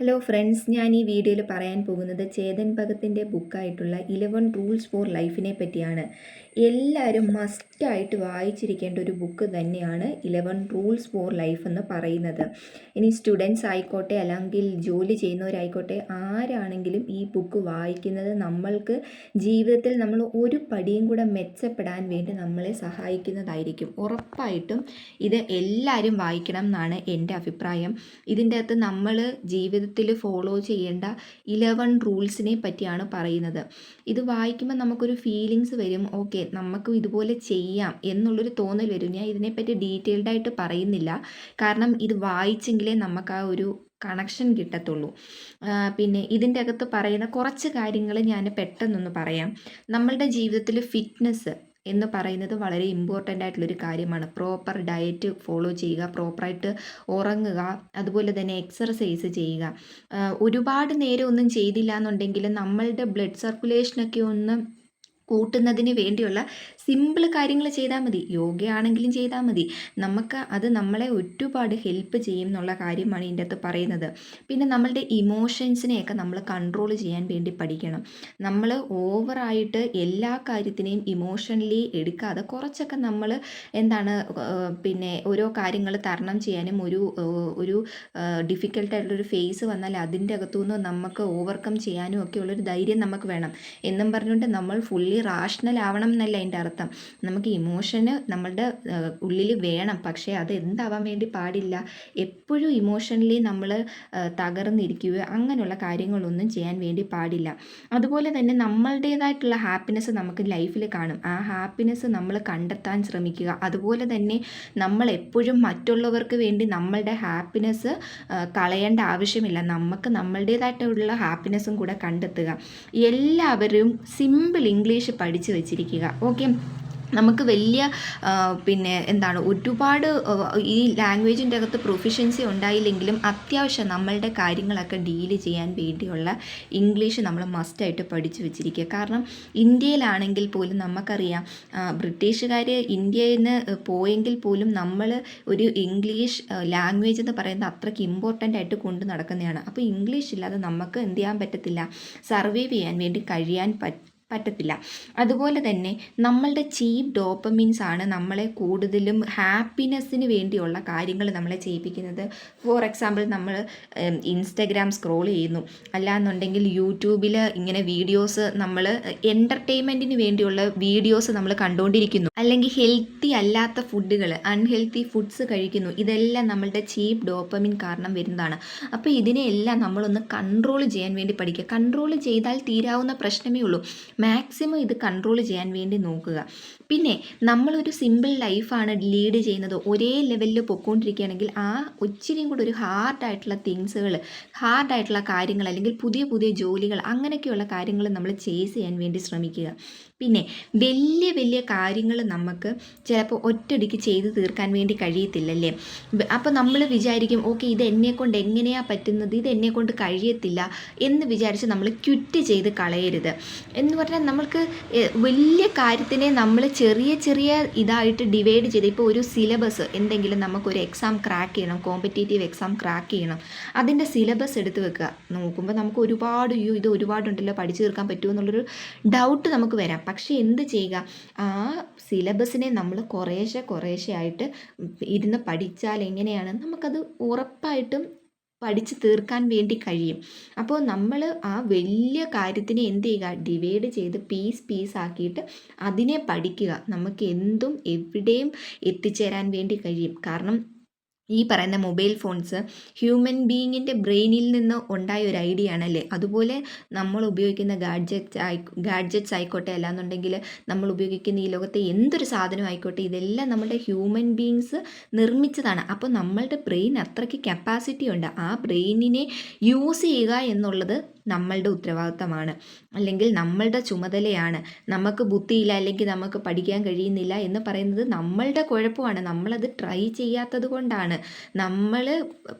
Hello friends, ഞാൻ ഈ വീഡിയോയിൽ പറയാൻ പോകുന്നത് ചേതൻ ഭഗത്തിൻ്റെ ബുക്കായിട്ടുള്ള 11 റൂൾസ് ഫോർ ലൈഫിനെ പറ്റിയാണ്. എല്ലാവരും മസ്റ്റായിട്ട് വായിച്ചിരിക്കേണ്ട ഒരു ബുക്ക് തന്നെയാണ് 11 റൂൾസ് ഫോർ ലൈഫ് എന്ന് പറയുന്നത്. ഇനി സ്റ്റുഡൻസ് ആയിക്കോട്ടെ, അല്ലെങ്കിൽ ജോലി ചെയ്യുന്നവരായിക്കോട്ടെ, ആരാണെങ്കിലും ഈ ബുക്ക് വായിക്കുന്നത് നമ്മൾക്ക് ജീവിതത്തിൽ നമ്മൾ ഒരു പടിയും കൂടെ മെച്ചപ്പെടാൻ വേണ്ടി നമ്മളെ സഹായിക്കുന്നതായിരിക്കും. ഉറപ്പായിട്ടും ഇത് എല്ലാവരും വായിക്കണം എന്നാണ് എൻ്റെ അഭിപ്രായം. ഇതിൻ്റെ അകത്ത് നമ്മൾ ജീവിതത്തിൽ ഫോളോ ചെയ്യേണ്ട 11 റൂൾസിനെ പറ്റിയാണ് പറയുന്നത്. ഇത് വായിക്കുമ്പോൾ നമുക്കൊരു ഫീലിങ്സ് വരും, ഓക്കെ നമുക്കും ഇതുപോലെ ചെയ്യാം എന്നുള്ളൊരു തോന്നൽ വരും. ഞാൻ ഇതിനെപ്പറ്റി ഡീറ്റെയിൽഡായിട്ട് പറയുന്നില്ല, കാരണം ഇത് വായിച്ചെങ്കിലേ നമുക്ക് ആ ഒരു കണക്ഷൻ കിട്ടത്തുള്ളൂ. പിന്നെ ഇതിൻ്റെ അകത്ത് പറയുന്ന കുറച്ച് കാര്യങ്ങൾ ഞാൻ പെട്ടെന്നൊന്ന് പറയാം. നമ്മളുടെ ജീവിതത്തിൽ ഫിറ്റ്നസ് എന്ന് പറയുന്നത് വളരെ ഇമ്പോർട്ടൻ്റ് ആയിട്ടുള്ളൊരു കാര്യമാണ്. പ്രോപ്പർ ഡയറ്റ് ഫോളോ ചെയ്യുക, പ്രോപ്പറായിട്ട് ഉറങ്ങുക, അതുപോലെ തന്നെ എക്സർസൈസ് ചെയ്യുക. ഒരുപാട് നേരം ഒന്നും ചെയ്തില്ല എന്നുണ്ടെങ്കിൽ നമ്മളുടെ ബ്ലഡ് സർക്കുലേഷനൊക്കെ ഒന്ന് കൂട്ടുന്നതിന് വേണ്ടിയുള്ള സിമ്പിൾ കാര്യങ്ങൾ ചെയ്താൽ മതി. യോഗയാണെങ്കിലും ചെയ്താൽ മതി. നമുക്ക് അത് നമ്മളെ ഒരുപാട് ഹെൽപ്പ് ചെയ്യും എന്നുള്ള കാര്യമാണ് ഇതിൻ്റെ അകത്ത് പറയുന്നത്. പിന്നെ നമ്മളുടെ ഇമോഷൻസിനെയൊക്കെ നമ്മൾ കൺട്രോൾ ചെയ്യാൻ വേണ്ടി പഠിക്കണം. നമ്മൾ ഓവറായിട്ട് എല്ലാ കാര്യത്തിനെയും ഇമോഷണലി എടുക്കാതെ കുറച്ചൊക്കെ നമ്മൾ പിന്നെ ഓരോ കാര്യങ്ങൾ തരണം ചെയ്യാനും ഒരു ഡിഫിക്കൽട്ടായിട്ടുള്ളൊരു ഫേസ് വന്നാൽ അതിൻ്റെ അകത്തുനിന്ന് നമുക്ക് ഓവർകം ചെയ്യാനും ഒക്കെ ഉള്ളൊരു ധൈര്യം നമുക്ക് വേണം. എന്നും പറഞ്ഞുകൊണ്ട് നമ്മൾ ഫുള്ളി റാഷണൽ ആവണം എന്നല്ല അതിൻ്റെ അർത്ഥം. നമുക്ക് ഇമോഷന് നമ്മളുടെ ഉള്ളിൽ വേണം, പക്ഷേ അത് എന്താവാൻ വേണ്ടി പാടില്ല. എപ്പോഴും ഇമോഷണലി നമ്മൾ തകർന്നിരിക്കുക, അങ്ങനെയുള്ള കാര്യങ്ങളൊന്നും ചെയ്യാൻ വേണ്ടി പാടില്ല. അതുപോലെ തന്നെ നമ്മളുടേതായിട്ടുള്ള ഹാപ്പിനെസ് നമുക്ക് ലൈഫിൽ കാണും. ആ ഹാപ്പിനെസ് നമ്മൾ കണ്ടെത്താൻ ശ്രമിക്കുക. അതുപോലെ തന്നെ നമ്മൾ എപ്പോഴും മറ്റുള്ളവർക്ക് വേണ്ടി നമ്മളുടെ ഹാപ്പിനെസ് കളയേണ്ട ആവശ്യമില്ല. നമുക്ക് നമ്മളുടേതായിട്ടുള്ള ഹാപ്പിനെസ്സും കൂടെ കണ്ടെത്തുക. എല്ലാവരും സിമ്പിൾ ഇംഗ്ലീഷ് പഠിച്ചു വെച്ചിരിക്കുക. ഓക്കെ, നമുക്ക് വലിയ ഒരുപാട് ഈ ലാംഗ്വേജിൻ്റെ അകത്ത് പ്രൊഫിഷ്യൻസി ഉണ്ടായില്ലെങ്കിലും അത്യാവശ്യം നമ്മളുടെ കാര്യങ്ങളൊക്കെ ഡീല് ചെയ്യാൻ വേണ്ടിയുള്ള ഇംഗ്ലീഷ് നമ്മൾ മസ്റ്റായിട്ട് പഠിച്ചു വെച്ചിരിക്കുക. കാരണം ഇന്ത്യയിലാണെങ്കിൽ പോലും നമുക്കറിയാം, ബ്രിട്ടീഷുകാർ ഇന്ത്യയിൽ നിന്ന് പോയെങ്കിൽ പോലും നമ്മൾ ഒരു ഇംഗ്ലീഷ് ലാംഗ്വേജ് എന്ന് പറയുന്നത് അത്രയ്ക്ക് ഇമ്പോർട്ടൻ്റ് ആയിട്ട് കൊണ്ട് നടക്കുന്നതാണ്. അപ്പോൾ ഇംഗ്ലീഷ് ഇല്ലാതെ നമുക്ക് എന്ത് ചെയ്യാൻ പറ്റത്തില്ല, സർവൈവ് ചെയ്യാൻ വേണ്ടി കഴിയാൻ പറ്റത്തില്ല. അതുപോലെ തന്നെ നമ്മളുടെ ചീപ്പ് ഡോപ്പമിൻസ് ആണ് നമ്മളെ കൂടുതലും ഹാപ്പിനെസ്സിന് വേണ്ടിയുള്ള കാര്യങ്ങൾ നമ്മളെ ചെയ്യിപ്പിക്കുന്നത്. ഫോർ എക്സാമ്പിൾ, നമ്മൾ ഇൻസ്റ്റഗ്രാം സ്ക്രോൾ ചെയ്യുന്നു, അല്ലാന്നുണ്ടെങ്കിൽ യൂട്യൂബിൽ ഇങ്ങനെ വീഡിയോസ് നമ്മൾ എൻ്റർടൈൻമെൻറ്റിന് വേണ്ടിയുള്ള വീഡിയോസ് നമ്മൾ കണ്ടുകൊണ്ടിരിക്കുന്നു, അല്ലെങ്കിൽ ഹെൽത്തി അല്ലാത്ത ഫുഡുകൾ, അൺഹെൽത്തി ഫുഡ്സ് കഴിക്കുന്നു. ഇതെല്ലാം നമ്മളുടെ ചീപ്പ് ഡോപ്പമിൻ കാരണം വരുന്നതാണ്. അപ്പോൾ ഇതിനെയെല്ലാം നമ്മളൊന്ന് കൺട്രോൾ ചെയ്യാൻ വേണ്ടി പഠിക്കുക. കൺട്രോൾ ചെയ്താൽ തീരാവുന്ന പ്രശ്നമേ ഉള്ളൂ. മാക്സിമം ഇത് കൺട്രോൾ ചെയ്യാൻ വേണ്ടി നോക്കുക. പിന്നെ നമ്മളൊരു സിമ്പിൾ ലൈഫാണ് ലീഡ് ചെയ്യുന്നത്, ഒരേ ലെവലിൽ പൊയ്ക്കൊണ്ടിരിക്കുകയാണെങ്കിൽ ആ ഒച്ചിരിയും കൂടെ ഒരു ഹാർഡായിട്ടുള്ള തിങ്സുകൾ, ഹാർഡായിട്ടുള്ള കാര്യങ്ങൾ, അല്ലെങ്കിൽ പുതിയ പുതിയ ജോലികൾ, അങ്ങനെയൊക്കെയുള്ള കാര്യങ്ങൾ നമ്മൾ ചേസ് ചെയ്യാൻ വേണ്ടി ശ്രമിക്കുക. പിന്നെ വലിയ വലിയ കാര്യങ്ങൾ നമുക്ക് ചിലപ്പോൾ ഒറ്റയടിക്ക് ചെയ്ത് തീർക്കാൻ വേണ്ടി കഴിയത്തില്ലല്ലേ. അപ്പോൾ നമ്മൾ വിചാരിക്കും, ഓക്കെ ഇത് എന്നെക്കൊണ്ട് എങ്ങനെയാണ് പറ്റുന്നത്, ഇത് എന്നെക്കൊണ്ട് കഴിയത്തില്ല എന്ന് വിചാരിച്ച് നമ്മൾ ക്വിറ്റ് ചെയ്ത് കളയരുത്. എന്ന് പറഞ്ഞാൽ നമ്മൾക്ക് വലിയ കാര്യത്തിനെ നമ്മൾ ചെറിയ ചെറിയ ഇതായിട്ട് ഡിവൈഡ് ചെയ്ത്, ഇപ്പോൾ ഒരു സിലബസ് എന്തെങ്കിലും നമുക്കൊരു എക്സാം ക്രാക്ക് ചെയ്യണം, കോമ്പറ്റേറ്റീവ് എക്സാം ക്രാക്ക് ചെയ്യണം, അതിൻ്റെ സിലബസ് എടുത്ത് വെക്കുക. നോക്കുമ്പോൾ നമുക്ക് ഇത് ഒരുപാടുണ്ടല്ലോ, പഠിച്ചു തീർക്കാൻ പറ്റുമോ എന്നുള്ളൊരു ഡൗട്ട് നമുക്ക് വരാം. പക്ഷേ എന്ത് ചെയ്യുക, ആ സിലബസിനെ നമ്മൾ കുറേശ്ശെ ആയിട്ട് ഇരുന്ന് പഠിച്ചാൽ എങ്ങനെയാണ് നമുക്കത് ഉറപ്പായിട്ടും പഠിച്ച് തീർക്കാൻ വേണ്ടി കഴിയും. അപ്പോൾ നമ്മൾ ആ വലിയ കാര്യത്തിനെ എന്ത് ചെയ്യുക, ഡിവൈഡ് ചെയ്ത് പീസ് ആക്കിയിട്ട് അതിനെ പഠിക്കുക. നമുക്ക് എന്തും എവിടെയും എത്തിച്ചേരാൻ വേണ്ടി കഴിയും. കാരണം ഈ പറയുന്ന മൊബൈൽ ഫോൺസ് ഹ്യൂമൻ ബ്രെയിനിൽ നിന്ന് ഉണ്ടായ ഒരു ഐഡിയ ആണല്ലേ. അതുപോലെ നമ്മൾ ഉപയോഗിക്കുന്ന ഗാഡ്ജറ്റ്സ് ആയിക്കോട്ടെ, അല്ലാന്നുണ്ടെങ്കിൽ നമ്മൾ ഉപയോഗിക്കുന്ന ഈ ലോകത്തെ എന്തൊരു സാധനം ആയിക്കോട്ടെ, ഇതെല്ലാം നമ്മുടെ ഹ്യൂമൻ ബീയിങ്സ് നിർമ്മിച്ചതാണ്. അപ്പോൾ നമ്മളുടെ ബ്രെയിൻ അത്രയ്ക്ക് കപ്പാസിറ്റി ഉണ്ട്. ആ ബ്രെയിനിനെ യൂസ് ചെയ്യുക എന്നുള്ളത് നമ്മളുടെ ഉത്തരവാദിത്തമാണ്, അല്ലെങ്കിൽ നമ്മളുടെ ചുമതലയാണ്. നമുക്ക് ബുദ്ധിയില്ല, അല്ലെങ്കിൽ നമുക്ക് പഠിക്കാൻ കഴിയുന്നില്ല എന്ന് പറയുന്നത് നമ്മളുടെ കുഴപ്പമാണ്. നമ്മളത് ട്രൈ ചെയ്യാത്തത് കൊണ്ടാണ്. നമ്മൾ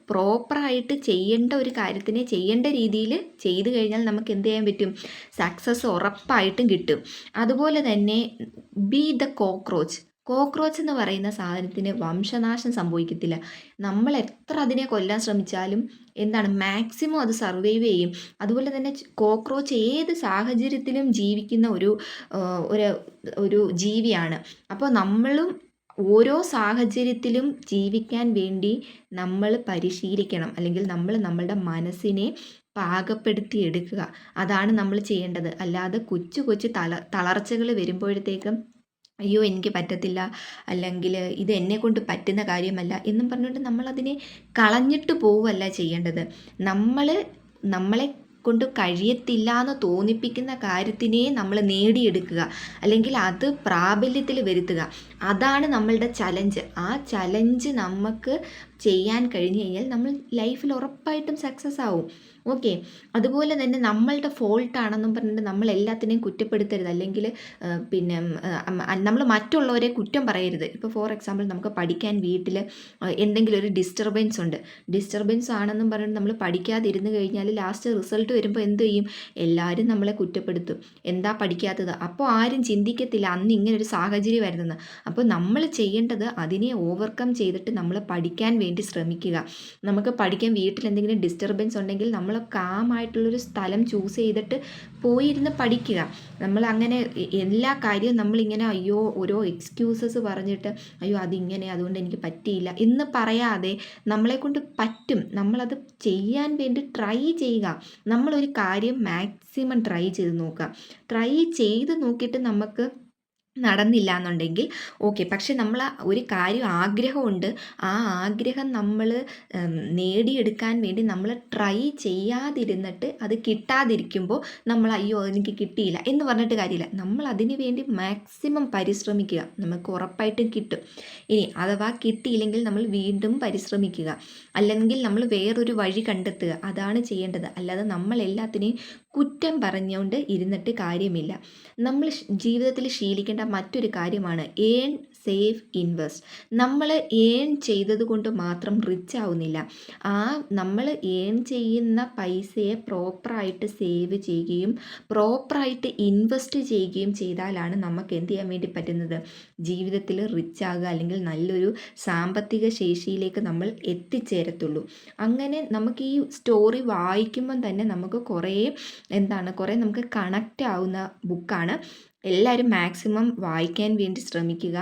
പ്രോപ്പറായിട്ട് ചെയ്യേണ്ട ഒരു കാര്യത്തിനെ ചെയ്യേണ്ട രീതിയിൽ ചെയ്തു കഴിഞ്ഞാൽ നമുക്ക് എന്ത് ചെയ്യാൻ പറ്റും, സക്സസ് ഉറപ്പായിട്ടും കിട്ടും. അതുപോലെ തന്നെ ബി ദ കോക്രോച്ച്. കോക്രോച്ച് എന്ന് പറയുന്ന സാധനത്തിന് വംശനാശം സംഭവിക്കത്തില്ല. നമ്മൾ എത്ര അതിനെ കൊല്ലാൻ ശ്രമിച്ചാലും എന്താണ് മാക്സിമം അത് സർവൈവ് ചെയ്യും. അതുപോലെ തന്നെ കോക്രോച്ച് ഏത് സാഹചര്യത്തിലും ജീവിക്കുന്ന ഒരു ഒരു ജീവിയാണ്. അപ്പോൾ നമ്മളും ഓരോ സാഹചര്യത്തിലും ജീവിക്കാൻ വേണ്ടി നമ്മൾ പരിശീലിക്കണം. അല്ലെങ്കിൽ നമ്മൾ നമ്മളുടെ മനസ്സിനെ പാകപ്പെടുത്തി എടുക്കുക. അതാണ് നമ്മൾ ചെയ്യേണ്ടത്. അല്ലാതെ കൊച്ചു കൊച്ചു തളർച്ചകൾ വരുമ്പോഴത്തേക്കും അയ്യോ എനിക്ക് പറ്റത്തില്ല, അല്ലെങ്കിൽ ഇത് എന്നെക്കൊണ്ട് പറ്റുന്ന കാര്യമല്ല എന്നും പറഞ്ഞുകൊണ്ട് നമ്മളതിനെ കളഞ്ഞിട്ട് പോവുകയല്ല ചെയ്യേണ്ടത്. നമ്മളെ കൊണ്ട് കഴിയത്തില്ല എന്ന് തോന്നിപ്പിക്കുന്ന കാര്യത്തിനെ നമ്മൾ നേടിയെടുക്കുക, അല്ലെങ്കിൽ അത് പ്രാബല്യത്തിൽ വരുത്തുക. അതാണ് നമ്മളുടെ ചലഞ്ച്. ആ ചലഞ്ച് നമുക്ക് ചെയ്യാൻ കഴിഞ്ഞ് കഴിഞ്ഞാൽ നമ്മൾ ലൈഫിൽ ഉറപ്പായിട്ടും സക്സസ് ആവും. ഓക്കെ. അതുപോലെ തന്നെ നമ്മളുടെ ഫോൾട്ടാണെന്നും പറഞ്ഞിട്ട് നമ്മൾ എല്ലാത്തിനെയും കുറ്റപ്പെടുത്തരുത്. അല്ലെങ്കിൽ പിന്നെ നമ്മൾ മറ്റുള്ളവരെ കുറ്റം പറയരുത്. ഇപ്പോൾ ഫോർ എക്സാമ്പിൾ നമുക്ക് പഠിക്കാൻ വീട്ടിൽ എന്തെങ്കിലും ഒരു ഡിസ്റ്റർബൻസ് ആണെന്നും പറഞ്ഞിട്ട് നമ്മൾ പഠിക്കാതിരുന്ന് കഴിഞ്ഞാൽ ലാസ്റ്റ് റിസൾട്ട് വരുമ്പോൾ എന്ത് ചെയ്യും? എല്ലാവരും നമ്മളെ കുറ്റപ്പെടുത്തും. എന്താ പഠിക്കാത്തത്? അപ്പോൾ ആരും ചിന്തിക്കത്തില്ല അന്ന് ഇങ്ങനെ ഒരു സാഹചര്യം വരുന്നെന്ന്. അപ്പോൾ നമ്മൾ ചെയ്യേണ്ടത് അതിനെ ഓവർകം ചെയ്തിട്ട് നമ്മൾ പഠിക്കാൻ വേണ്ടി ശ്രമിക്കുക. നമുക്ക് പഠിക്കാൻ വീട്ടിൽ എന്തെങ്കിലും ഡിസ്റ്റർബൻസ് ഉണ്ടെങ്കിൽ നമ്മൾ കാമായിട്ടുള്ളൊരു സ്ഥലം ചൂസ് ചെയ്തിട്ട് പോയിരുന്ന് പഠിക്കുക. നമ്മൾ അങ്ങനെ എല്ലാ കാര്യവും നമ്മളിങ്ങനെ അയ്യോ ഓരോ എക്സ്ക്യൂസസ് പറഞ്ഞിട്ട് അയ്യോ അതിങ്ങനെ അതുകൊണ്ട് എനിക്ക് പറ്റിയില്ല എന്ന് പറയാതെ നമ്മളെ കൊണ്ട് പറ്റും, നമ്മളത് ചെയ്യാൻ വേണ്ടി ട്രൈ ചെയ്യുക. നമ്മളൊരു കാര്യം മാക്സിമം ട്രൈ ചെയ്ത് നോക്കുക. ട്രൈ ചെയ്ത് നോക്കിയിട്ട് നമുക്ക് നടന്നില്ല എന്നുണ്ടെങ്കിൽ ഓക്കെ, പക്ഷെ നമ്മൾ ഒരു കാര്യം ആഗ്രഹമുണ്ട്, ആ ആഗ്രഹം നമ്മൾ നേടിയെടുക്കാൻ വേണ്ടി നമ്മൾ ട്രൈ ചെയ്യാതിരുന്നിട്ട് അത് കിട്ടാതിരിക്കുമ്പോൾ നമ്മൾ അയ്യോ എനിക്ക് കിട്ടിയില്ല എന്ന് പറഞ്ഞിട്ട് കാര്യമില്ല. നമ്മൾ അതിന് വേണ്ടി മാക്സിമം പരിശ്രമിക്കുക, നമുക്ക് ഉറപ്പായിട്ടും കിട്ടും. ഇനി അഥവാ കിട്ടിയില്ലെങ്കിൽ നമ്മൾ വീണ്ടും പരിശ്രമിക്കുക, അല്ലെങ്കിൽ നമ്മൾ വേറൊരു വഴി കണ്ടെത്തുക. അതാണ് ചെയ്യേണ്ടത്. അല്ലാതെ നമ്മൾ എല്ലാത്തിനെയും കുറ്റം പറഞ്ഞുകൊണ്ട് ഇരുന്നിട്ട് കാര്യമില്ല. നമ്മൾ ജീവിതത്തിൽ ശീലിക്കേണ്ട മറ്റൊരു കാര്യമാണ് ഏൺ, സേവ്, ഇൻവെസ്റ്റ്. നമ്മൾ ഏൺ ചെയ്തത് കൊണ്ട് മാത്രം റിച്ച് ആവുന്നില്ല. നമ്മൾ ഏൺ ചെയ്യുന്ന പൈസയെ പ്രോപ്പറായിട്ട് സേവ് ചെയ്യുകയും പ്രോപ്പറായിട്ട് ഇൻവെസ്റ്റ് ചെയ്യുകയും ചെയ്താലാണ് നമുക്ക് എന്ത് ചെയ്യാൻ വേണ്ടി പറ്റുന്നത്? ജീവിതത്തിൽ റിച്ച് ആകുക, അല്ലെങ്കിൽ നല്ലൊരു സാമ്പത്തിക ശേഷിയിലേക്ക് നമ്മൾ എത്തിച്ചേരത്തുള്ളൂ. അങ്ങനെ നമുക്ക് ഈ സ്റ്റോറി വായിക്കുമ്പം തന്നെ നമുക്ക് കുറേ നമുക്ക് കണക്റ്റ് ആവുന്ന ബുക്കാണ്. എല്ലാവരും മാക്സിമം വായിക്കാൻ വേണ്ടി ശ്രമിക്കുക.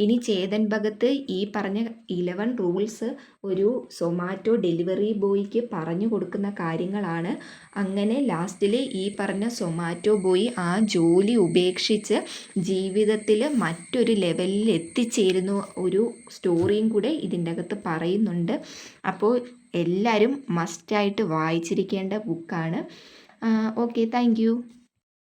ഇനി ചേതൻ ഭഗത്ത് ഈ പറഞ്ഞ 11 റൂൾസ് ഒരു സൊമാറ്റോ ഡെലിവറി ബോയ്ക്ക് പറഞ്ഞു കൊടുക്കുന്ന കാര്യങ്ങളാണ്. അങ്ങനെ ലാസ്റ്റിൽ ഈ പറഞ്ഞ സൊമാറ്റോ ബോയ് ആ ജോലി ഉപേക്ഷിച്ച് ജീവിതത്തിൽ മറ്റൊരു ലെവലിൽ എത്തിച്ചേരുന്ന ഒരു സ്റ്റോറിയും കൂടെ ഇതിൻ്റെ അകത്ത് പറയുന്നുണ്ട്. അപ്പോൾ എല്ലാവരും മസ്റ്റായിട്ട് വായിച്ചിരിക്കേണ്ട ബുക്കാണ്. Okay, thank you.